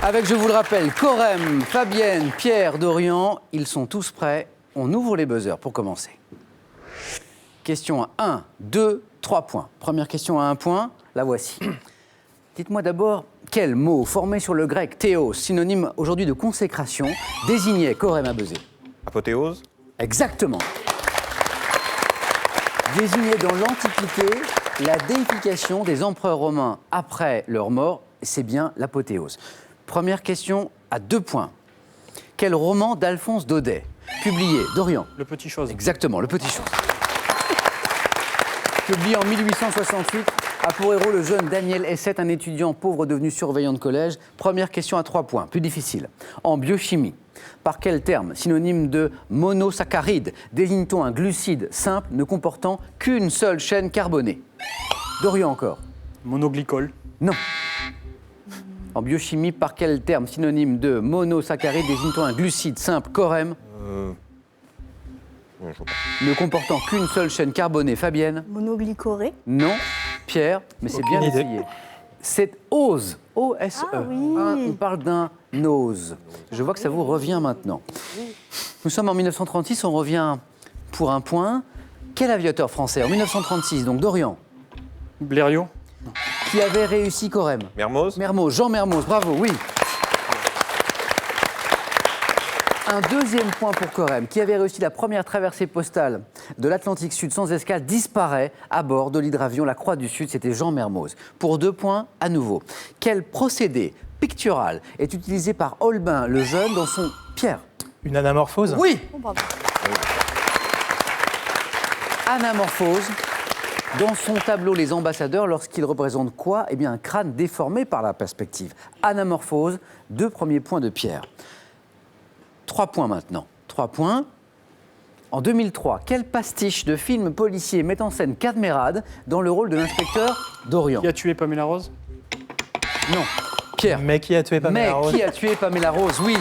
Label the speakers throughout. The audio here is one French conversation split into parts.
Speaker 1: Avec, je vous le rappelle, Corem, Fabienne, Pierre, Dorian, ils sont tous prêts. On ouvre les buzzers pour commencer. Question à 1, 2, 3 points. Première question à 1 point, la voici. Dites-moi d'abord, quel mot formé sur le grec théos, synonyme aujourd'hui de consécration, désignait Corem à buzzer?
Speaker 2: Apothéose.
Speaker 1: Exactement. Désignait dans l'Antiquité la déification des empereurs romains après leur mort, c'est bien l'apothéose. Première question à 2 points. Quel roman d'Alphonse Daudet, publié, Dorian?
Speaker 3: Le Petit Chose.
Speaker 1: Exactement, Le Petit Chose. Publié en 1868, a pour héros le jeune Daniel Essette, un étudiant pauvre devenu surveillant de collège. Première question à 3 points, plus difficile. En biochimie, par quel terme, synonyme de monosaccharide, désigne-t-on un glucide simple ne comportant qu'une seule chaîne carbonée? Dorian encore.
Speaker 3: Monoglycol.
Speaker 1: Non. En biochimie, par quel terme, synonyme de monosaccharide, désigne-t-on un glucide simple, Corem,
Speaker 2: Non, je vois pas.
Speaker 1: ne comportant qu'une seule chaîne carbonée? Fabienne?
Speaker 4: Monoglycoré.
Speaker 1: Non. Pierre? Mais c'est bien
Speaker 3: Aucune idée.
Speaker 1: essayé. C'est ose, O-S-E.
Speaker 4: Ah oui.
Speaker 1: On parle d'un ose. Je vois que ça vous revient maintenant. Nous sommes en 1936, on revient pour 1 point. Quel aviateur français en 1936, donc Dorian,
Speaker 3: Blériot.
Speaker 1: qui avait réussi Corem?
Speaker 2: Mermoz.
Speaker 1: Mermoz, Jean Mermoz, bravo, oui. Un 2e point pour Corem, qui avait réussi la première traversée postale de l'Atlantique Sud sans escale, disparaît à bord de l'hydravion La Croix du Sud, c'était Jean Mermoz. Pour 2 points, à nouveau. Quel procédé pictural est utilisé par Holbein le Jeune dans son Pierre?
Speaker 5: Une anamorphose?
Speaker 1: Oui,
Speaker 4: Oh, bravo.
Speaker 1: anamorphose. Dans son tableau Les Ambassadeurs, lorsqu'il représente quoi? Eh bien, un crâne déformé par la perspective. Anamorphose, 2 premiers points de Pierre. 3 points maintenant. 3 points. En 2003, quel pastiche de film policier met en scène Cadmerade dans le rôle de l'inspecteur Dorian?
Speaker 3: Qui a tué Pamela Rose?
Speaker 1: Non. Pierre.
Speaker 5: Mais qui a tué Pamela Rose?
Speaker 1: Mais qui a tué Pamela Rose? Oui.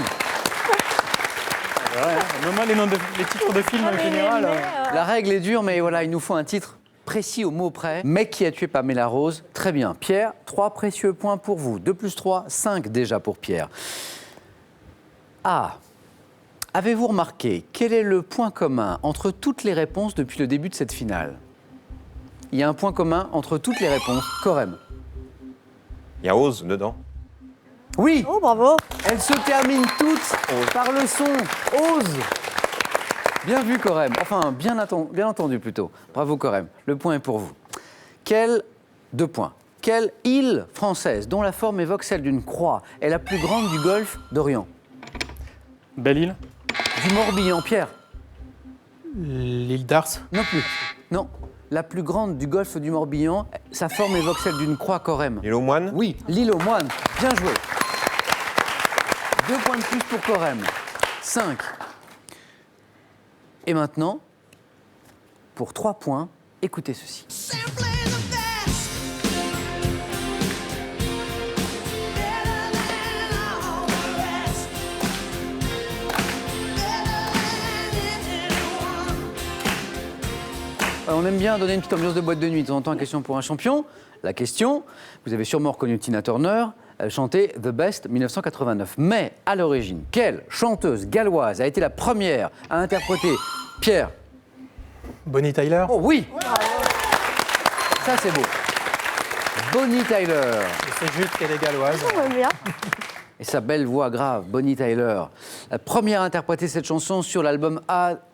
Speaker 3: Moi, les titres de films en général.
Speaker 1: La règle est dure, mais voilà, il nous faut un titre précis au mot près. Mais qui a tué Pamela Rose? Très bien. Pierre, 3 précieux points pour vous. 2 plus 3, 5 déjà pour Pierre. Ah. Avez-vous remarqué quel est le point commun entre toutes les réponses depuis le début de cette finale? Il y a un point commun entre toutes les réponses. Corem.
Speaker 2: Il y a ose dedans.
Speaker 1: Oui,
Speaker 4: Oh, bravo.
Speaker 1: elles se terminent toutes par le son ose. Bien vu, Corem. Enfin, bien entendu plutôt. Bravo, Corem. Le point est pour vous. 2 points. Quelle île française, dont la forme évoque celle d'une croix, est la plus grande du golfe d'Orient?
Speaker 3: Belle-Île.
Speaker 1: Du Morbihan, Pierre?
Speaker 5: L'île d'Ars?
Speaker 1: Non plus. Non. La plus grande du golfe du Morbihan, sa forme évoque celle d'une croix, Corem.
Speaker 2: L'île aux moines.
Speaker 1: Oui, l'île aux moines. Bien joué. 2 points de plus pour Corem. 5. Et maintenant, pour 3 points, écoutez ceci. On aime bien donner une petite ambiance de boîte de nuit. De temps en temps, question pour un champion. La question, vous avez sûrement reconnu Tina Turner, elle chantait The Best 1989. Mais à l'origine, quelle chanteuse galloise a été la première à interpréter Pierre?
Speaker 5: Bonnie Tyler?
Speaker 1: Oh oui. Ça, c'est beau. Bonnie Tyler.
Speaker 5: C'est juste qu'elle est galloise.
Speaker 4: On va bien.
Speaker 1: Et sa belle voix grave, Bonnie Tyler. La première à interpréter cette chanson sur l'album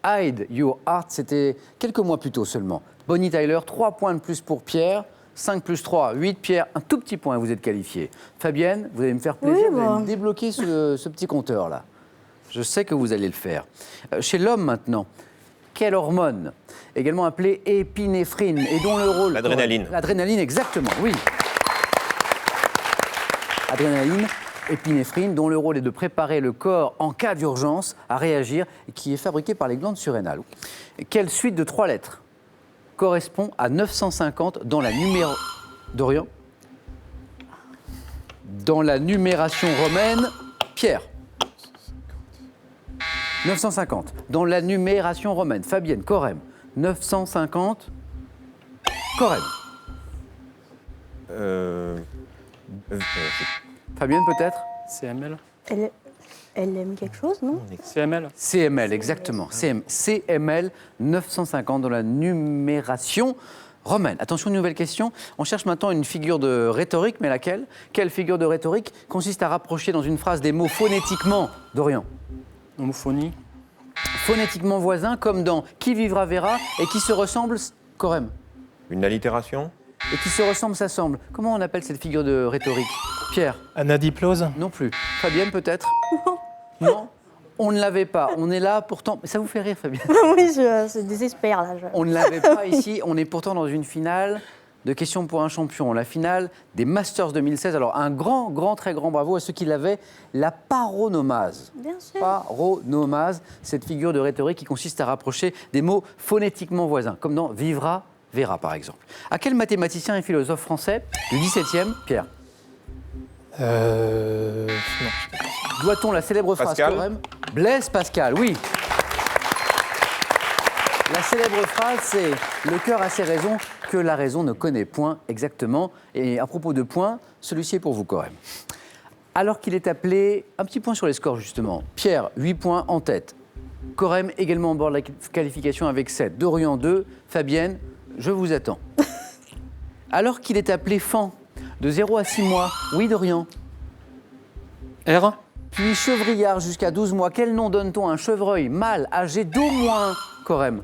Speaker 1: Hide Your Heart, c'était quelques mois plus tôt seulement. Bonnie Tyler, 3 points de plus pour Pierre. 5 plus 3, 8. Pierre, un tout petit point, vous êtes qualifié. Fabienne, vous allez me faire plaisir,
Speaker 4: Oui,
Speaker 1: vous allez
Speaker 4: bon.
Speaker 1: me débloquer ce petit compteur-là. Je sais que vous allez le faire. Chez l'homme maintenant, quelle hormone, également appelée épinéphrine, et dont le rôle...
Speaker 2: L'adrénaline.
Speaker 1: L'adrénaline, exactement, oui. Adrénaline, épinéphrine, dont le rôle est de préparer le corps en cas d'urgence à réagir, et qui est fabriquée par les glandes surrénales. Quelle suite de 3 lettres correspond à 950 dans la numéro... Dorian? Dans la numération romaine, Pierre. 950. Dans la numération romaine, Fabienne, Corem. 950, Corem.
Speaker 2: Euh,
Speaker 1: Fabienne, peut-être?
Speaker 3: CML.
Speaker 4: Elle aime quelque chose, non?
Speaker 3: CML.
Speaker 1: CML, exactement. CML 950 dans la numération romaine. Attention, une nouvelle question. On cherche maintenant une figure de rhétorique, mais laquelle? Quelle figure de rhétorique consiste à rapprocher dans une phrase des mots phonétiquement, Dorian?
Speaker 3: Homophonie.
Speaker 1: Phonétiquement voisins, comme dans Qui vivra verra et qui se ressemble, Corem.
Speaker 2: Une allitération?
Speaker 1: Et qui se ressemble s'assemble. Comment on appelle cette figure de rhétorique? Pierre?
Speaker 5: Anadiplose.
Speaker 1: Non plus. Fabienne, peut-être? Non. On ne l'avait pas. On est là pourtant. Mais ça vous fait rire, Fabienne?
Speaker 4: Oui, je désespère là.
Speaker 1: On ne l'avait pas ici. On est pourtant dans une finale de questions pour un champion. La finale des Masters 2016. Alors, un très grand bravo à ceux qui l'avaient. La paronomase.
Speaker 4: Bien sûr.
Speaker 1: Paronomase, cette figure de rhétorique qui consiste à rapprocher des mots phonétiquement voisins, comme dans vivra, verra, par exemple. À quel mathématicien et philosophe français du XVIIe, Pierre?
Speaker 5: Non.
Speaker 1: Doit-on la célèbre phrase
Speaker 2: Pascal.
Speaker 1: quand même? Blaise Pascal, oui. La célèbre phrase, c'est « Le cœur a ses raisons que la raison ne connaît point » exactement. Et à propos de points, celui-ci est pour vous, Corem. Alors qu'il est appelé, un petit point sur les scores justement. Pierre, 8 points en tête. Corem également en bord de la qualification avec 7. Dorian 2. Fabienne, je vous attends. Alors qu'il est appelé Fan, de 0 à 6 mois. Oui, Dorian.
Speaker 3: R.
Speaker 1: Puis chevrillard jusqu'à 12 mois. Quel nom donne-t-on à un chevreuil mâle âgé d'au moins, Corem?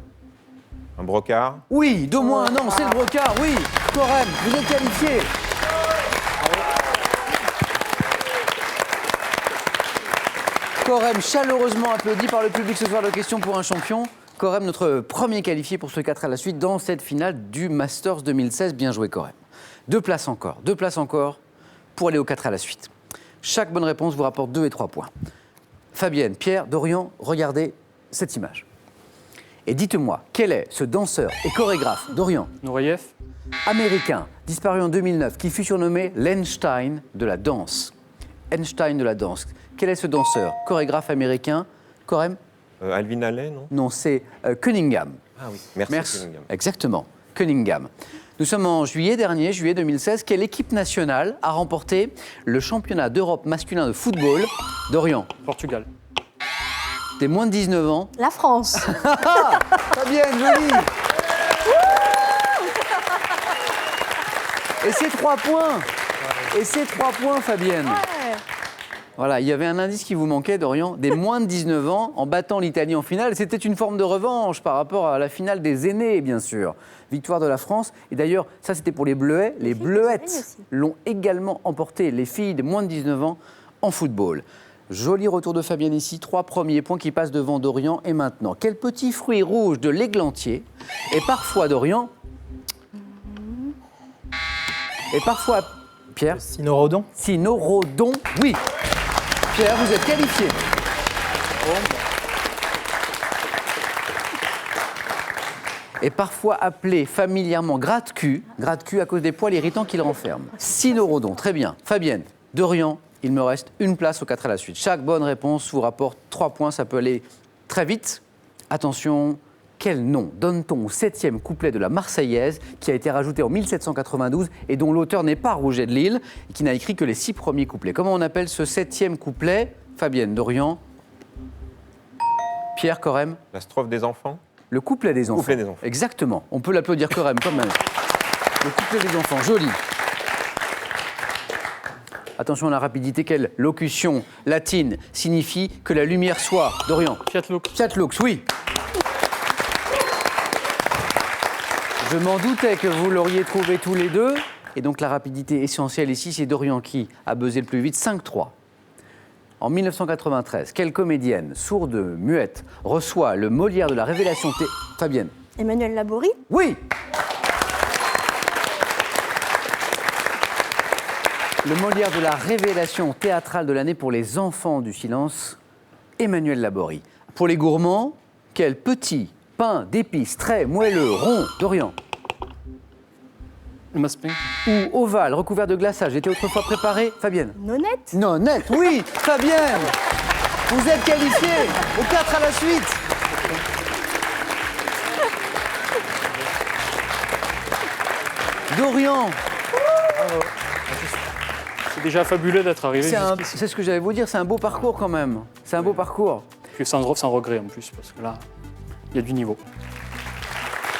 Speaker 2: Un brocard?
Speaker 1: Oui, d'au moins un an, c'est le brocard, oui. Corem, vous êtes qualifié. Corem, chaleureusement applaudi par le public ce soir de Questions pour un champion. Corem, notre premier qualifié pour ce 4 à la suite dans cette finale du Masters 2016. Bien joué, Corem. Deux places encore pour aller au 4 à la suite. Chaque bonne réponse vous rapporte 2 et 3 points. Fabienne, Pierre, Dorian, regardez cette image. Et dites-moi, quel est ce danseur et chorégraphe, Dorian,
Speaker 3: Nourieff.
Speaker 1: américain, disparu en 2009, qui fut surnommé l'Einstein de la danse? Einstein de la danse. Quel est ce danseur, chorégraphe américain? Corem?
Speaker 2: Alvin Allais, non?
Speaker 1: Non, c'est Cunningham.
Speaker 2: Ah oui, merci. Cunningham.
Speaker 1: Exactement, Cunningham. Nous sommes en juillet dernier, juillet 2016. Quelle équipe nationale a remporté le championnat d'Europe masculin de football? Dorian,
Speaker 3: Portugal.
Speaker 1: des moins de 19 ans.
Speaker 4: La France.
Speaker 1: Fabienne, joli. Et c'est 3 points. Et c'est 3 points, Fabienne.
Speaker 4: Ouais.
Speaker 1: Voilà, il y avait un indice qui vous manquait, Dorian, des moins de 19 ans en battant l'Italie en finale. C'était une forme de revanche par rapport à la finale des aînés, bien sûr. Victoire de la France. Et d'ailleurs, ça, c'était pour les Bleuets. Les Bleuettes l'ont également emporté, les filles de moins de 19 ans, en football. Joli retour de Fabienne ici. 3 premiers points qui passent devant Dorian. Et maintenant, quel petit fruit rouge de l'églantier et parfois, Dorian, et parfois, Pierre,
Speaker 5: Cynorhodon.
Speaker 1: Cynorhodon, oui. Pierre, vous êtes qualifié. Et parfois appelé familièrement gratte-cul à cause des poils irritants qu'il renferme. Cynorhodon, très bien. Fabienne, Dorian, il me reste une place au 4 à la suite. Chaque bonne réponse vous rapporte 3 points, ça peut aller très vite. Attention, quel nom donne-t-on au 7e couplet de la Marseillaise qui a été rajouté en 1792 et dont l'auteur n'est pas Rouget de Lille et qui n'a écrit que les 6 premiers couplets? Comment on appelle ce 7e couplet? Fabienne, Dorian, Pierre, Corem?
Speaker 2: La strophe des enfants?
Speaker 1: Le couplet des enfants.
Speaker 2: Couplet des enfants.
Speaker 1: Exactement. On peut l'applaudir Corem quand même. Le couplet des enfants, joli. Attention à la rapidité, quelle locution latine signifie que la lumière soit? Dorian.
Speaker 3: Fiat Lux.
Speaker 1: Fiat Lux, oui. Je m'en doutais que vous l'auriez trouvé tous les deux. Et donc la rapidité essentielle ici, c'est Dorian qui a buzzé le plus vite, 5-3. En 1993, quelle comédienne, sourde, muette, reçoit le Molière de la Révélation Fabienne.
Speaker 4: Emmanuel Laborie.
Speaker 1: Oui. Le Molière de la Révélation théâtrale de l'année pour les enfants du silence, Emmanuel Laborie. Pour les gourmands, quel petit pain d'épices très moelleux, rond, Dorian,
Speaker 3: Le Maspin.
Speaker 1: ou ovale, recouvert de glaçage, était autrefois préparé, Fabienne.
Speaker 4: Nonette.
Speaker 1: Non, net, oui, Fabienne. Vous êtes qualifiée au 4 à la suite. Dorian.
Speaker 3: déjà fabuleux d'être arrivé jusqu'ici.
Speaker 1: C'est ce que j'allais vous dire, c'est un beau parcours quand même. C'est un beau parcours.
Speaker 3: Puis sans regret en plus, parce que là, il y a du niveau.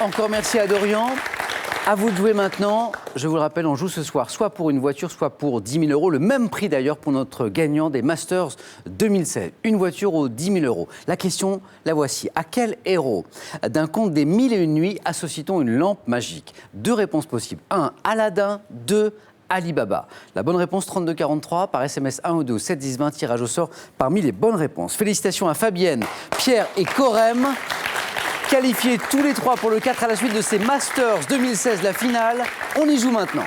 Speaker 1: Encore merci à Dorian. À vous de jouer maintenant. Je vous le rappelle, on joue ce soir soit pour une voiture, soit pour 10 000 euros. Le même prix d'ailleurs pour notre gagnant des Masters 2016. Une voiture aux 10 000 euros. La question, la voici. À quel héros d'un conte des 1001 nuits associe-t-on une lampe magique? 2 réponses possibles. 1. Aladdin. 2. Ali Baba. La bonne réponse 3243 par SMS 1 ou 2 7 10 20, tirage au sort parmi les bonnes réponses. Félicitations à Fabienne, Pierre et Corem. Qualifiés tous les 3 pour le 4 à la suite de ces Masters 2016, la finale. On y joue maintenant.